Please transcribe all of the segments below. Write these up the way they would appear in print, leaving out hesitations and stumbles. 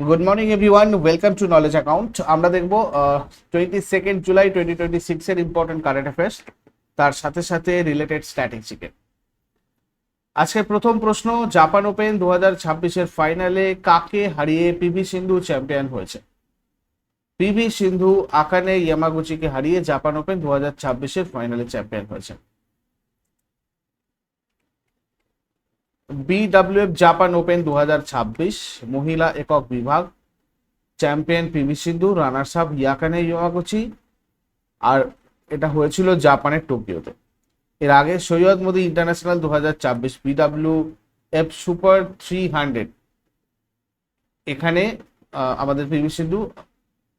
Good morning everyone, welcome to knowledge account. আমরা দেখব 22 জুলাই 2026 এর ইম্পর্টেন্ট কারেন্ট অ্যাফেয়ার্স, তার সাথে সাথে রিলেটেড স্ট্যাটিস্টিকের। আজকের প্রথম প্রশ্ন, জাপান ওপেন 2026-এর ফাইনালে কাকে হারিয়ে পিভি সিন্ধু চ্যাম্পিয়ন হয়েছে? পিভি সিন্ধু আকানে ইয়ামাগুচিকে হারিয়ে জাপান ওপেন 2026-এর ফাইনালে চ্যাম্পিয়ন হয়েছে। বিডব্লিউএফ জাপান ওপেন 2026 মহিলা একক বিভাগ, চ্যাম্পিয়ন পিভি সিন্ধু, রানার্স আপ ইয়াকানে ইয়ামাগুচি। আর এটা হয়েছিল জাপানের টোকিওতে। এর আগে Syed Modi international 2026 BWF super 300, এখানে আমাদের পিভি সিন্ধু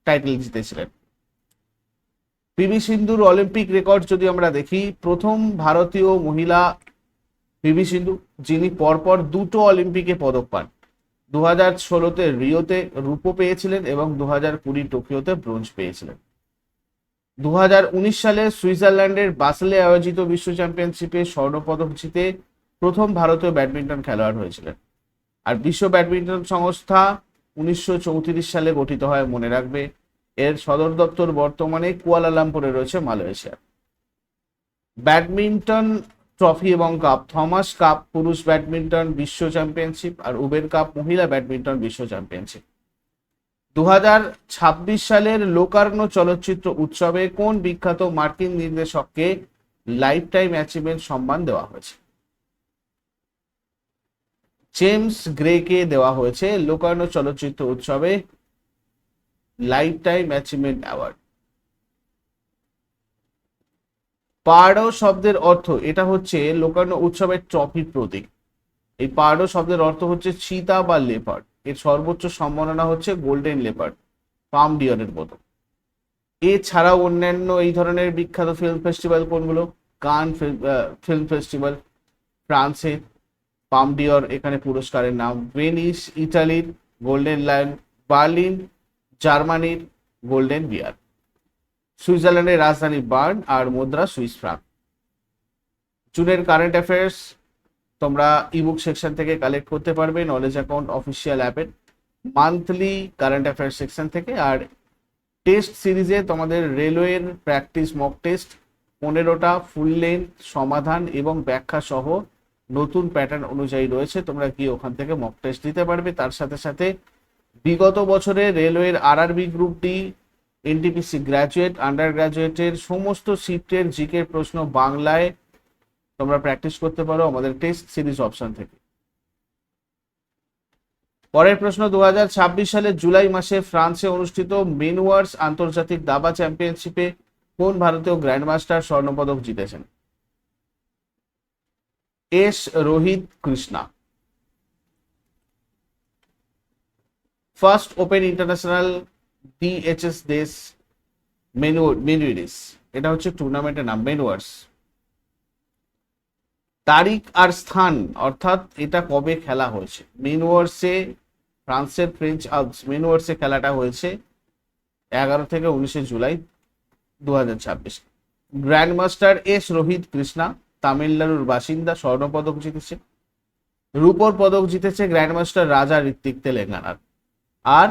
টাইটেল জিতেছিলেন। পিভি সিন্ধুর অলিম্পিক রেকর্ড যদি আমরা দেখি, প্রথম ভারতীয় মহিলা পিভি সিন্ধু যিনি পরপর দুটো অলিম্পিকে পদক পান। 2016-তে রিওতে রূপো পেয়েছিলেন এবং 2020 টোকিওতে ব্রোঞ্জ পেয়েছিলেন। 2019 সালে সুইজারল্যান্ডের বাসেলে আয়োজিত বিশ্ব চ্যাম্পিয়নশিপে স্বর্ণপদক জিতে প্রথম ভারতীয় ব্যাডমিন্টন খেলোয়াড় হয়েছিলেন। আর বিশ্ব ব্যাডমিন্টন সংস্থা 1934 সালে গঠিত হয়, মনে রাখবে। এর সদর দপ্তর বর্তমানে কুয়ালালামপুরে রয়েছে, মালয়েশিয়া। ব্যাডমিন্টন ট্রফি এবং কাপ, থমাস কাপ পুরুষ ব্যাডমিন্টন বিশ্ব চ্যাম্পিয়নশিপ আর উবের কাপ মহিলা ব্যাডমিন্টন বিশ্ব চ্যাম্পিয়নশিপ। 2026 সালের লোকার্নো চলচ্চিত্র উৎসবে কোন বিখ্যাত মার্কিন নির্দেশককে লাইফ টাইম অ্যাচিভমেন্ট সম্মান দেওয়া হয়েছে? জেমস গ্রেকে দেওয়া হয়েছে লোকার্নো চলচ্চিত্র উৎসবে life time achievement award. Purdue শব্দের অর্থ, এটা হচ্ছে লোকার্নো উৎসবের ট্রফির প্রতীক। এই পার্ডো শব্দের অর্থ হচ্ছে চিতা বা লেপার্ড। এর সর্বোচ্চ সম্মাননা হচ্ছে গোল্ডেন লেপার্ড, পাম ডিয়রের মতো। এছাড়াও অন্যান্য এই ধরনের বিখ্যাত ফিল্ম ফেস্টিভ্যাল কোনগুলো? কান ফিল্ম ফেস্টিভ্যাল ফ্রান্সে, পাম ডিয়র এখানে পুরস্কারের নাম। ভেনিস ইটালির গোল্ডেন লায়ন, বার্লিন জার্মানির গোল্ডেন বিয়ার, সুইজারল্যান্ডের রাজধানী বার্ন আর মুদ্রা সুইস ফ্রাঙ্ক। জুনের কারেন্ট অ্যাফেয়ার্স তোমরা ইবুক সেকশন থেকে কালেক্ট করতে পারবে নলেজ অ্যাকাউন্ট অফিসিয়াল অ্যাপের মান্থলি কারেন্ট অ্যাফেয়ার্স সেকশন থেকে। আর টেস্ট সিরিজে তোমাদের রেলওয়ের প্র্যাকটিস মক টেস্ট 15টা ফুল লেন্থ সমাধান এবং ব্যাখ্যা সহ নতুন প্যাটার্ন অনুযায়ী রয়েছে, তোমরা গিয়ে ওখান থেকে মক টেস্ট দিতে পারবে। তার সাথে সাথে বিগত বছরে রেলওয়ের RRB group D, NTPC graduate, under গ্র্যাজুয়েটের সমস্ত শিফটের জিকের প্রশ্ন বাংলায় তোমরা প্র্যাকটিস করতে পারো আমাদের টেস্ট সিরিজ অপশন থেকে। পরের প্রশ্ন, 2026 সালের জুলাই মাসে ফ্রান্সে অনুষ্ঠিত মেনুয়ার্স আন্তর্জাতিক দাবা চ্যাম্পিয়নশিপে কোন ভারতীয় গ্র্যান্ডমাস্টার স্বর্ণপদক জিতেছেন? S Rohit Krishna. First open international ডিএচএস দেশ মেনুয়ারিস, এটা হচ্ছে টুর্নামেন্টের নাম মেনুয়ার্স। তারিখ আর স্থান, অর্থাৎ এটা কবে খেলা হয়েছে? মেনুয়ার্সে, ফ্রান্সের ফ্রেঞ্চ আলপস মেনুয়ার্সে খেলাটা হয়েছে 11 থেকে 19 জুলাই 2026। গ্র্যান্ডমাস্টার এস রোহিত কৃষ্ণা তামিলনাড়ুর বাসিন্দা, স্বর্ণপদক জিতেছে। রূপোর পদক জিতেছে গ্র্যান্ডমাস্টার রাজা ঋত্বিক তেলেঙ্গানার। আর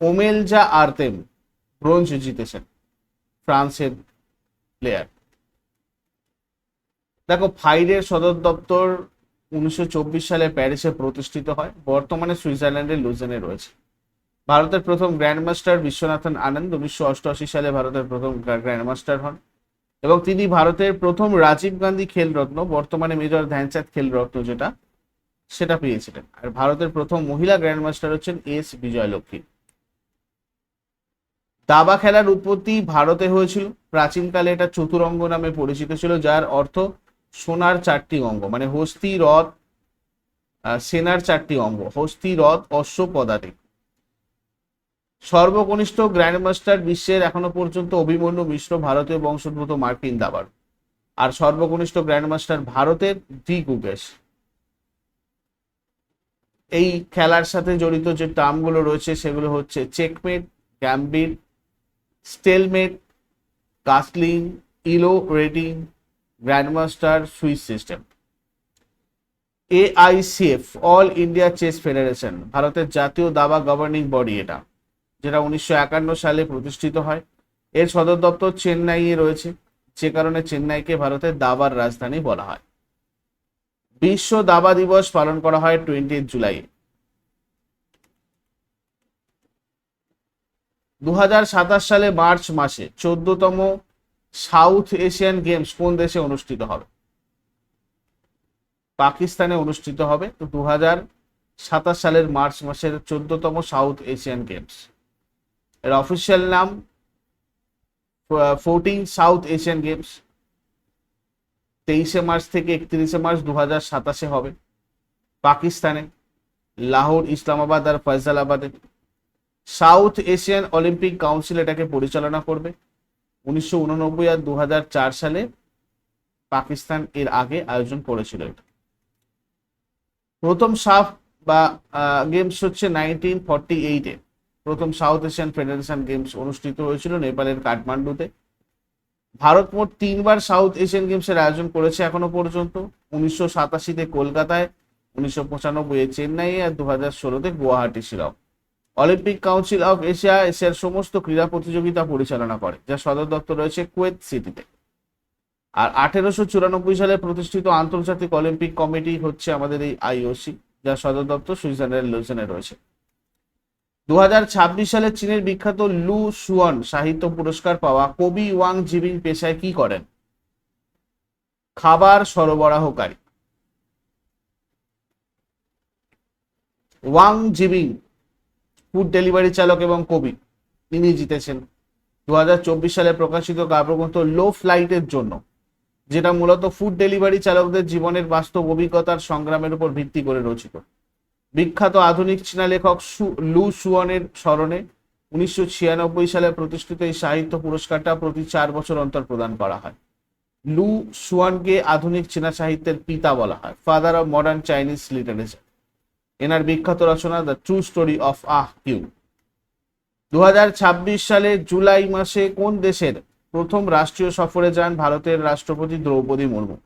ওমেলজা আর্তেম ব্রোঞ্জ জিতেছেন, ফ্রান্সের প্লেয়ার। দেখো, ফাইডের সদর দপ্তর 1924 সালে প্যারিসে প্রতিষ্ঠিত হয়, বর্তমানে সুইজারল্যান্ডের লুজেনে রয়েছে। ভারতের প্রথম গ্র্যান্ডমাস্টার বিশ্বনাথন আনন্দ 1988 সালে ভারতের প্রথম গ্র্যান্ডমাস্টার হন এবং তিনি ভারতের প্রথম রাজীব গান্ধী খেলরত্ন, বর্তমানে মেজর ধ্যানচাঁদ খেলরত্ন যেটা, সেটা পেয়েছিলেন। আর ভারতের প্রথম মহিলা গ্র্যান্ডমাস্টার হচ্ছেন এস বিজয়লক্ষ্মী। দাবা খেলার উৎপত্তি ভারতে হয়েছিল। প্রাচীনকালে এটা চতুরঙ্গ নামে পরিচিত ছিল, যার অর্থ সোনার 4টি অঙ্গ, মানে হস্তি, রথ, সেনার 4টি অঙ্গ, হস্তি, রথ, অশ্ব, পদাতিক। সর্বকনিষ্ঠ গ্র্যান্ডমাস্টার বিশ্বের এখনো পর্যন্ত অভিমন্যু মিশ্র, ভারতীয় বংশোদ্ভূত মার্কিন দাবার। আর সর্বকনিষ্ঠ গ্র্যান্ডমাস্টার ভারতের ডি গুকেশ। এই খেলার সাথে জড়িত যে টার্মগুলো রয়েছে সেগুলো হচ্ছে checkmate, gambit, stalemate, castling, Elo rating, grandmaster, Swiss system. AICF all India chess federation ভারতের জাতীয় দাবা গভর্নিং বডি, এটা যেটা 1951 সালে প্রতিষ্ঠিত হয়। এর সদর দপ্তর চেন্নাইয়ে রয়েছে, যে কারণে চেন্নাইকে ভারতের দাবার রাজধানী বলা হয়। বিশ্ব দাবা দিবস পালন করা হয় 20 জুলাই। 2027 সালে মার্চ মাসে 14তম সাউথ এশিয়ান গেমস কোন দেশে অনুষ্ঠিত হবে? পাকিস্তানে অনুষ্ঠিত হবে। তো 2027 সালের মার্চ মাসের 14তম সাউথ এশিয়ান গেমস, এর অফিসিয়াল নাম 14 সাউথ এশিয়ান গেমস। 23 মার্চ থেকে 31 মার্চ 2027 হবে পাকিস্তানে, লাহোর, ইসলামাবাদ আর ফয়সালাবাদে। সাউথ এশিয়ান অলিম্পিক কাউন্সিল এটাকে পরিচালনা করবে। 1989 আর 2004 সালে পাকিস্তান এর আগে আয়োজন করেছিল এটা। প্রথম সাফ বা গেমস হচ্ছে 1948-এ প্রথম সাউথ এশিয়ান ফেডারেশন গেমস অনুষ্ঠিত হয়েছিল নেপালের কাঠমান্ডুতে। ভারত মোট 3বার সাউথ এশিয়ান গেমসের আয়োজন করেছে এখনো পর্যন্ত। 1987-তে কলকাতায়, 1995-এ চেন্নাইয়ে আর 2016-তে Guwahati Shillong. Olympic council of Asia এশিয়ার সমস্ত ক্রীড়া প্রতিযোগিতা পরিচালনা করে, যার সদর দপ্তর রয়েছে কুয়েত সিটিতে। আর 1894 সালে প্রতিষ্ঠিত আন্তর্জাতিক অলিম্পিক কমিটি হচ্ছে আমাদের এই IOC, যার সদর দপ্তর সুইজারল্যান্ড লুজেনে রয়েছে। 2026 সালে চীনের বিখ্যাত লু সুয়ান সাহিত্য পুরস্কার পাওয়া কবি ওয়াং জিবিং পেশায় কি করেন? খাবার সরবরাহকারী। ওয়াং জিবিং ফুড ডেলিভারি চালক এবং কবি, তিনি জিতেছেন 2024 সালে প্রকাশিত কাব্যগ্রন্থ লো ফ্লাইটের জন্য, যেটা মূলত ফুড ডেলিভারি চালকদের জীবনের বাস্তব অভিজ্ঞতার সংগ্রামের উপর ভিত্তি করে রচিত। বিখ্যাত আধুনিক চীনা লেখক লু সুয়ানের স্মরণে 1996 সালে প্রতিষ্ঠিত এই সাহিত্য পুরস্কারটা প্রতি 4 বছর অন্তর প্রদান করা হয়। লু সুয়ানকে আধুনিক চীনা সাহিত্যের পিতা বলা হয়, father of modern Chinese literature. এনার বিখ্যাত রচনা the true story of Q. 2026 সালে জুলাই মাসে কোন দেশের প্রথম রাষ্ট্রীয় সফরে যান ভারতের রাষ্ট্রপতি দ্রৌপদী মুর্মু?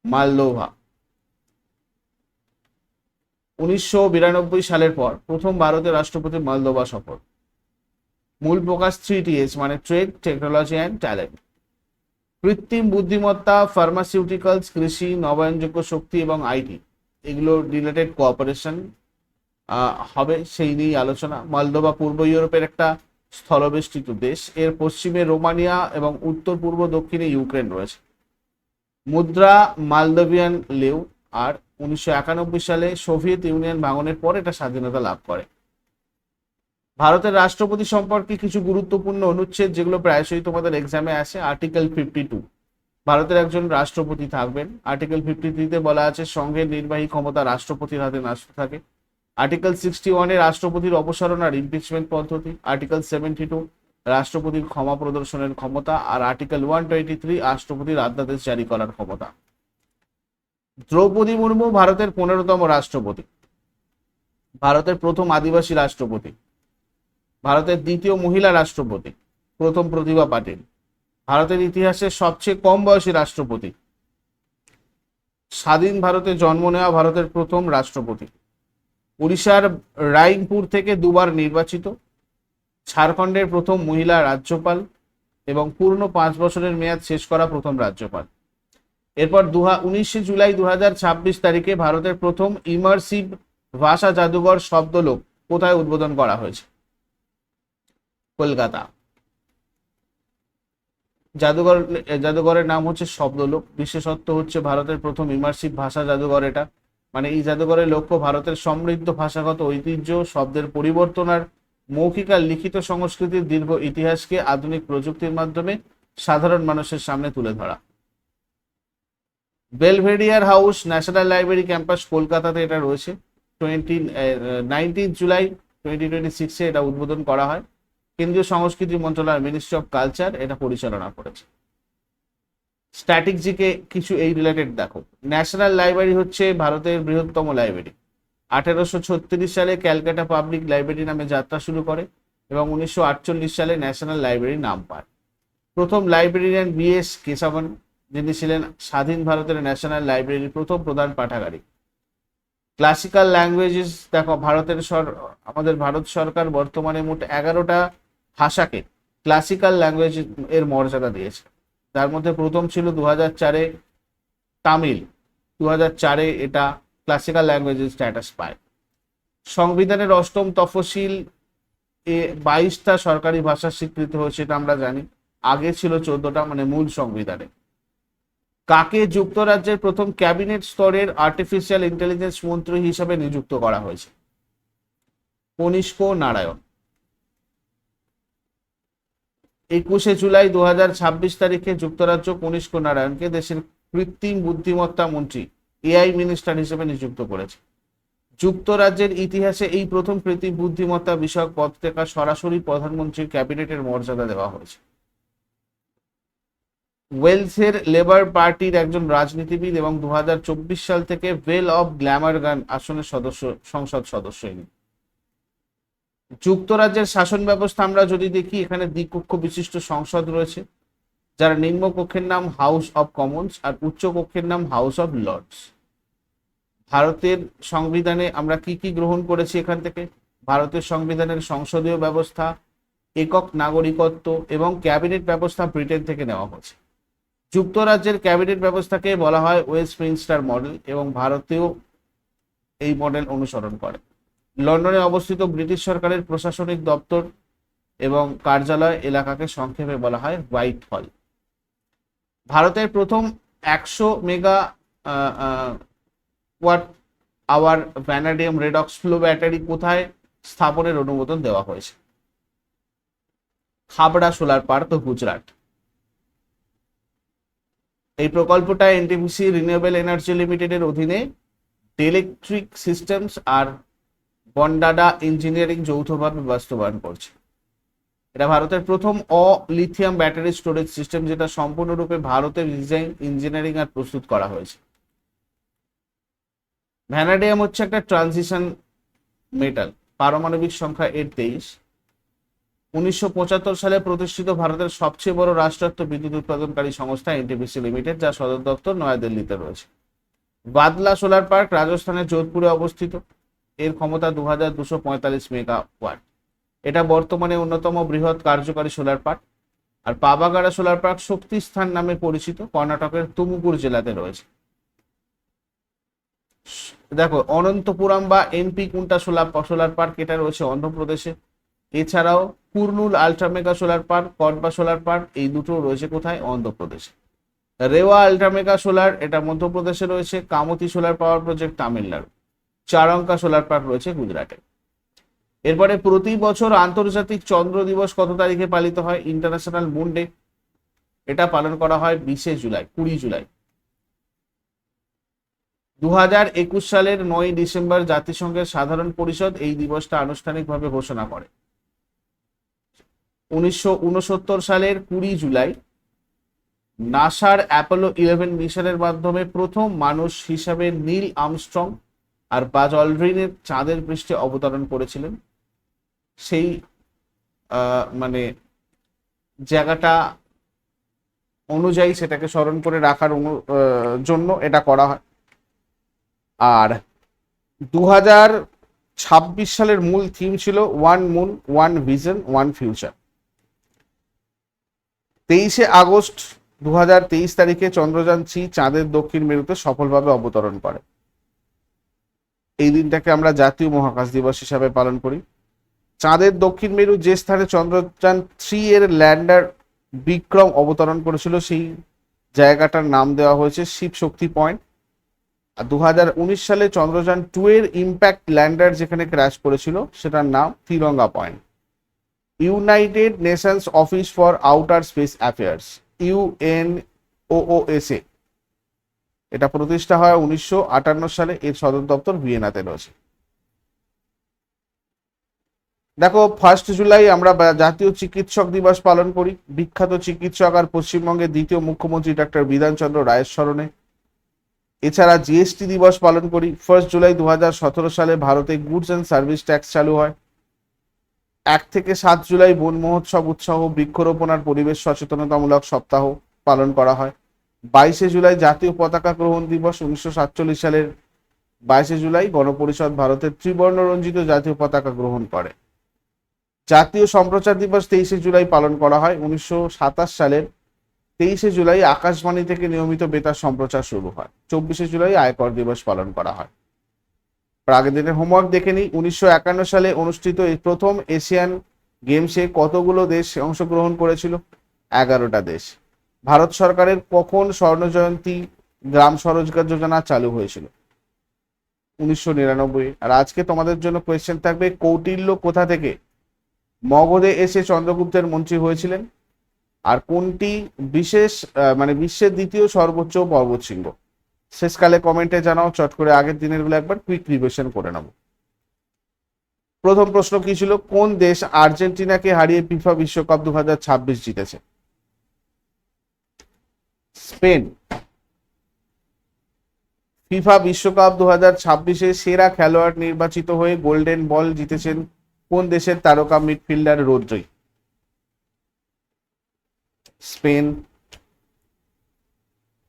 মালদোভা। 1992 সালের পর প্রথম ভারতের রাষ্ট্রপতি মালদোভা সফর। মূল প্রকাশ 3TH মানে ট্রেড, টেকনোলজি অ্যান্ড ট্যালেন্ট। কৃত্রিম বুদ্ধিমত্তা, ফার্মাসিউটিক্যালস, কৃষি, নবায়নযোগ্য শক্তি এবং IT, এগুলো রিলেটেড কোঅপারেশন হবে, সেই নিয়েই আলোচনা। মলদোভা পূর্ব ইউরোপের একটা স্থলবেষ্টিত দেশ। এর পশ্চিমে রোমানিয়া এবং উত্তর পূর্ব দক্ষিণে ইউক্রেন রয়েছে। মুদ্রা মালদোভিয়ান লেউ। আর 1991 সালে সোভিয়েত ইউনিয়ন ভাঙনের পর এটা স্বাধীনতা লাভ করে। ভারতের রাষ্ট্রপতি সম্পর্কে কিছু গুরুত্বপূর্ণ অনুচ্ছেদ যেগুলো প্রায়শই তোমাদের এক্সামে আসে। আর্টিকেল 52, ভারতের একজন রাষ্ট্রপতি থাকবেন। আর্টিকেল 53-তে বলা আছে সংঘের নির্বাহী ক্ষমতা রাষ্ট্রপতির হাতে ন্যস্ত থাকে। আর্টিকেল 61-এ রাষ্ট্রপতির অপসারণ আর ইমপিচমেন্ট পদ্ধতি। আর্টিকেল 72 রাষ্ট্রপতির ক্ষমা প্রদর্শনের ক্ষমতা। আর আর্টিকেল 123 রাষ্ট্রপতির অধ্যাদেশ জারি করার ক্ষমতা। দ্রৌপদী মুর্মু ভারতের 15তম রাষ্ট্রপতি, ভারতের প্রথম আদিবাসী রাষ্ট্রপতি, ভারতের দ্বিতীয় মহিলা রাষ্ট্রপতি, প্রথম প্রতিভা পাটিল, ভারতের ইতিহাসে সবচেয়ে কম বয়সী রাষ্ট্রপতি, স্বাধীন ভারতে জন্ম নেওয়া ভারতের প্রথম রাষ্ট্রপতি, উড়িষ্যার রাইনপুর থেকে 2বার নির্বাচিত, ঝাড়খণ্ডের প্রথম মহিলা রাজ্যপাল এবং পূর্ণ 5 বছরের মেয়াদ শেষ করা প্রথম রাজ্যপাল। এরপর 19 জুলাই 2026 তারিখে ভারতের প্রথম ইমার্সিভ ভাষা জাদুঘর শব্দলোক কোথায় উদ্বোধন করা হয়েছে? কলকাতা। জাদুঘরের নাম হচ্ছে শব্দলোক। বিশেষত্ব হচ্ছে ভারতের প্রথম ইমার্সিভ ভাষা জাদুঘর এটা। মানে এই জাদুঘরের লক্ষ্য ভারতের সমৃদ্ধ ভাষাগত ঐতিহ্য, শব্দের পরিবর্তন আর মৌখিক আর লিখিত সংস্কৃতির দীর্ঘ ইতিহাসকে আধুনিক প্রযুক্তির মাধ্যমে সাধারণ মানুষের সামনে তুলে ধরা। Belvedere house national library campus কলকাতাতে এটা রয়েছে। 19 জুলাই 2026-এ এটা উদ্বোধন করা হয়। কেন্দ্রীয় সংস্কৃতি মন্ত্রণালয়, মিনিস্ট্রি অফ কালচার এটা পরিচালনা করেছে। স্ট্যাটিক জিকে কিছু এই রিলেটেড দেখো। ন্যাশনাল লাইব্রেরি হচ্ছে ভারতের বৃহত্তম লাইব্রেরি। 1836 সালে ক্যালকাটা পাবলিক লাইব্রেরি নামে যাত্রা শুরু করে এবং 1948 সালে ন্যাশনাল লাইব্রেরি নাম পায়। প্রথম লাইব্রেরিয়ান BS কেশবন। যিনি ছিলেন স্বাধীন ভারতের ন্যাশনাল লাইব্রেরির প্রথম প্রধান পাঠাগারিক। ক্লাসিক্যাল ল্যাঙ্গুয়েজেস, দেখো আমাদের ভারত সরকার বর্তমানে মোট 11টা ভাষাকে ক্লাসিক্যাল ল্যাঙ্গুয়েজ এর মর্যাদা দিয়েছে। তার মধ্যে প্রথম ছিল 2004-এ তামিল। 2004-এ এটা ক্লাসিক্যাল ল্যাঙ্গুয়েজের স্ট্যাটাস পায়। সংবিধানের অষ্টম তফসিল 22টা সরকারি ভাষা স্বীকৃত হয়েছে, এটা আমরা জানি। আগে ছিল 14টা, মানে মূল সংবিধানে। কাকে যুক্তরাজ্যের প্রথম ক্যাবিনেট স্তরের আর্টিফিশিয়াল ইন্টেলিজেন্স মন্ত্রী হিসেবে নিযুক্ত করা হয়েছে? কনিষ্ক নারায়ণ। 21শে জুলাই 2026 তারিখে যুক্তরাজ্য কনিষ্ক নারায়ণকে দেশের কৃত্রিম বুদ্ধিমত্তা মন্ত্রী, এআই মিনিস্টার হিসেবে নিযুক্ত করেছে। যুক্তরাজ্যের ইতিহাসে এই প্রথম কৃত্রিম বুদ্ধিমত্তা বিষয়ক পদ থেকে সরাসরি প্রধানমন্ত্রীর ক্যাবিনেটের মর্যাদা দেওয়া হয়েছে। ওয়েলসের লেবার পার্টির একজন রাজনীতিবিদ এবং 2024 সাল থেকে ভেল অফ গ্ল্যামারগান আসনের সংসদ সদস্য। যুক্তরাজ্যের শাসন ব্যবস্থা আমরা যদি দেখি, এখানে দ্বিকক্ষ বিশিষ্ট সংসদ রয়েছে, যার নিম্ন কক্ষের নাম হাউস অব কমন্স আর উচ্চ কক্ষের নাম হাউস অব লর্ডস। ভারতের সংবিধানে আমরা কি কি গ্রহণ করেছি এখান থেকে? ভারতের সংবিধানের সংসদীয় ব্যবস্থা, একক নাগরিকত্ব এবং ক্যাবিনেট ব্যবস্থা ব্রিটেন থেকে নেওয়া হয়েছে। যুক্তরাজ্যের ক্যাবিনেট ব্যবস্থাকে বলা হয় ওয়েস্টমিনস্টার মডেল এবং ভারতেও এই মডেল অনুসরণ করে। লন্ডনে অবস্থিত ব্রিটিশ সরকারের প্রশাসনিক দপ্তর এবং কার্যালয় এলাকাকে সংক্ষেপে বলা হয় হোয়াইট হল। ভারতের প্রথম 100 mega watt hour vanadium redox flow battery কোথায় স্থাপনের অনুমোদন দেওয়া হয়েছে? Khavda solar park, Gujarat. এই প্রকল্পটা এনটিপিসি রিনিউয়েবল এনার্জি লিমিটেডের অধীনে ইলেকট্রিক সিস্টেমস আর বন্ডাডা ইঞ্জিনিয়ারিং যৌথভাবে বাস্তবায়ন করছে। এটা ভারতের প্রথম লিথিয়াম ব্যাটারি স্টোরেজ সিস্টেম, যেটা সম্পূর্ণরূপে ভারতের ডিজাইন, ইঞ্জিনিয়ারিং আর প্রস্তুত করা হয়েছে। ভ্যানাডিয়াম হচ্ছে একটা ট্রানজিশন মেটাল, পারমাণবিক সংখ্যা এর 23। 1975 সালে প্রতিষ্ঠিত ভারতের সবচেয়ে বড় রাষ্ট্রায়ত্ত বিদ্যুৎ উৎপাদনকারী সংস্থা এনটিপিসি লিমিটেড, যার সদর দপ্তর নয়াদিল্লিতে রয়েছে। বাদলা সোলার পার্ক রাজস্থানের যোধপুরে অবস্থিত। এর ক্ষমতা 2245 মেগাওয়াট। এটা বর্তমানে অন্যতম বৃহৎ কার্যকারী সোলার পার্ক। আর পাবাগাড়া সোলার পার্ক শক্তি স্থান নামে পরিচিত, কর্ণাটকের তুমকুর জেলাতে রয়েছে। দেখো, অনন্তপুরম বা এমপি কুন্টা সোলার পার্ক, এটা রয়েছে অন্ধ্রপ্রদেশে। এছাড়াও Kurnool ultra mega solar park, Kadapa solar park, এই দুটো রয়েছে কোথায়? অন্ধ্রপ্রদেশে। রেওয়া আল্ট্রামেগা সোলার, এটা মধ্যপ্রদেশে রয়েছে। Kamuthi solar power project Tamil Nadu. Charanka solar park রয়েছে গুজরাটে। এরপরে প্রতি বছর আন্তর্জাতিক চন্দ্র দিবস কত তারিখে পালিত হয়? International moon day. এটা পালন করা হয় 20 জুলাই। 2021 সালের 9 ডিসেম্বর জাতিসংঘের সাধারণ পরিষদ এই দিবসটা আনুষ্ঠানিকভাবে ঘোষণা করে। 1969 সালের 20 জুলাই নাসার অ্যাপোলো 11 মিশনের মাধ্যমে প্রথম মানুষ হিসাবে নীল আর্মস্ট্রং আর বাজ অলড্রিনের চাঁদের পৃষ্ঠে অবতরণ করেছিলেন। সেই মানে জায়গাটা অনুযায়ী সেটাকে স্মরণ করে রাখার জন্য এটা করা হয়। আর 2026 সালের মূল থিম ছিল one moon, one vision, one future. 23শে আগস্ট 2023 তারিখে চন্দ্রযান-3 চাঁদের দক্ষিণ মেরুতে সফলভাবে অবতরণ করে। এই দিনটাকে আমরা জাতীয় মহাকাশ দিবস হিসাবে পালন করি। চাঁদের দক্ষিণ মেরু যে স্থানে চন্দ্রযান-3 এর ল্যান্ডার বিক্রম অবতরণ করেছিল, সেই জায়গাটার নাম দেওয়া হয়েছে শিব শক্তি পয়েন্ট। আর 2019 সালে চন্দ্রযান-2 এর ইম্প্যাক্ট ল্যান্ডার যেখানে ক্র্যাশ করেছিল, সেটার নাম Tiranga point. United Nations office for outer space affairs, UNOOSA, এটা প্রতিষ্ঠা হয় 1958 সালে। এর সদর দপ্তর ভিয়েনাতে রয়েছে। দেখো, 1 জুলাই আমরা জাতীয় চিকিৎসক দিবস পালন করি। বিখ্যাত চিকিৎসক আর পশ্চিমবঙ্গের দ্বিতীয় মুখ্যমন্ত্রী ডক্টর বিধানচন্দ্র রায়ের স্মরণে। এছাড়া জিএসটি দিবস পালন করি। 1 জুলাই 2017 সালে ভারতে গুডস অ্যান্ড সার্ভিস ট্যাক্স চালু হয়। 1 থেকে 7 জুলাই বন মহোৎসব উৎসব, বৃক্ষরোপণ আর পরিবেশ সচেতনতামূলক সপ্তাহ পালন করা হয়। জুলাই জাতীয় পতাকা গ্রহণ দিবস। 1947 সালের 22 জুলাই গণপরিষদ ভারতের ত্রিবর্ণ রঞ্জিত জাতীয় পতাকা গ্রহণ করে। জাতীয় সম্প্রচার দিবস 23 জুলাই পালন করা হয়। 1927 সালের 23 জুলাই আকাশবাণী থেকে নিয়মিত বেতার সম্প্রচার শুরু হয়। 24 জুলাই আয়কর দিবস পালন করা হয়। আগের দিনের হোমওয়ার্ক দেখে নিই। 1951 সালে অনুষ্ঠিত এই প্রথম এশিয়ান গেমসে কতগুলো দেশ অংশগ্রহণ করেছিল? 11টা দেশ। ভারত সরকারের কখন স্বর্ণজয়ন্তী গ্রাম স্বরোজগার যোজনা চালু হয়েছিল? 1999। আর আজকে তোমাদের জন্য কোয়েশ্চেন থাকবে, কৌটিল্য কোথা থেকে মগধে এসে চন্দ্রগুপ্তের মন্ত্রী হয়েছিলেন? আর কোনটি বিশ্বের দ্বিতীয় সর্বোচ্চ পর্বতশৃঙ্গ? শেষকালে কমেন্টে জানাও। চট করে আগের দিনের গুলো একবার কুইক রিভিশন করে নেব। প্রথম প্রশ্ন কি ছিল? কোন দেশ আর্জেন্টিনাকে হারিয়ে ফিফা বিশ্বকাপ 2026 জিতেছে? স্পেন। ফিফা বিশ্বকাপ 2026-এ সেরা খেলোয়াড় নির্বাচিত হয়ে গোল্ডেন বল জিতেছেন কোন দেশের তারকা মিডফিল্ডার রদ্রি? স্পেন।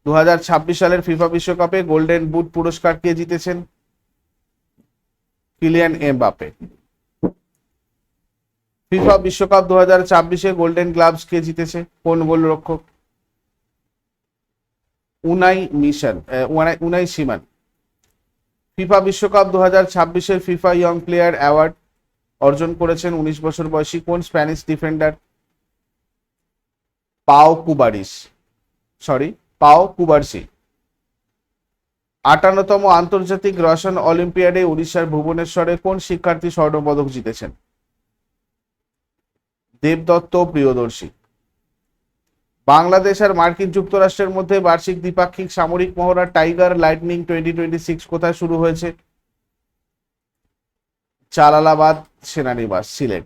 2026 সালের ফিফা বিশ্বকাপে গোল্ডেন বুট পুরস্কার কে জিতেছেন? Kylian Mbappe. ফিফা বিশ্বকাপ 2026-এ গোল্ডেন গ্লাভস কে জিতেছে? কোন গোলরক্ষক? উনাই সিমান। ফিফা বিশ্বকাপ 2026-এর ফিফা ইয়ং প্লেয়ার অ্যাওয়ার্ড অর্জন করেছেন 19 বছর বয়সী কোন স্প্যানিশ ডিফেন্ডার? পাও কুবারসি। 58তম আন্তর্জাতিক রসায়ন অলিম্পিয়াডে উড়িষ্যার ভুবনেশ্বরে কোন শিক্ষার্থী স্বর্ণপদক জিতেছেন? দেবদত্ত প্রিয়দর্শী। বাংলাদেশ আর মার্কিন যুক্তরাষ্ট্রের মধ্যে বার্ষিক দ্বিপাক্ষিক সামরিক মহড়া টাইগার লাইটনিং 2026 কোথায় শুরু হয়েছে? জালালাবাদ সেনানিবাস, সিলেট।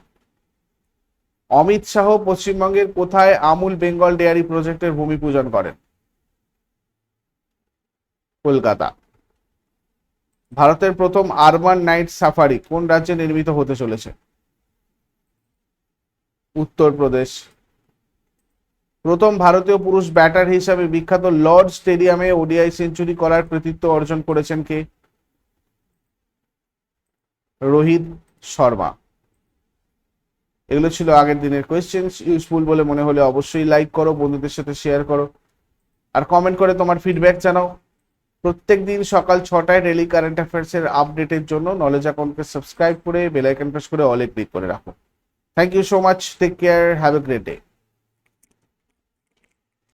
অমিত শাহ পশ্চিমবঙ্গের কোথায় আমুল বেঙ্গল ডেয়ারি প্রজেক্টের ভূমি পূজন করেন? কলকাতা। ভারতের প্রথম আরবান নাইট সাফারি কোন রাজ্যে নির্মিত হতে চলেছে? উত্তরপ্রদেশ। প্রথম ভারতীয় পুরুষ ব্যাটার হিসাবে বিখ্যাত লর্ড স্টেডিয়ামে ওডিআই সেঞ্চুরি করার কৃতিত্ব অর্জন করেছেন কে? রোহিত শর্মা। এগুলো ছিল আগের দিনের কোয়েশ্চেন। ইউজফুল বলে মনে হলে অবশ্যই লাইক করো, বন্ধুদের সাথে শেয়ার করো, আর কমেন্ট করে তোমার ফিডব্যাক জানাও। প্রত্যেকদিন সকাল 6টায় ডেইলি কারেন্ট অ্যাফেয়ার্সের আপডেটের জন্য নলেজ অ্যাকাউন্টকে সাবস্ক্রাইব করে বেল আইকন প্রেস করে অলে ক্লিক করে রাখো। Thank you so much, take care, have a great day.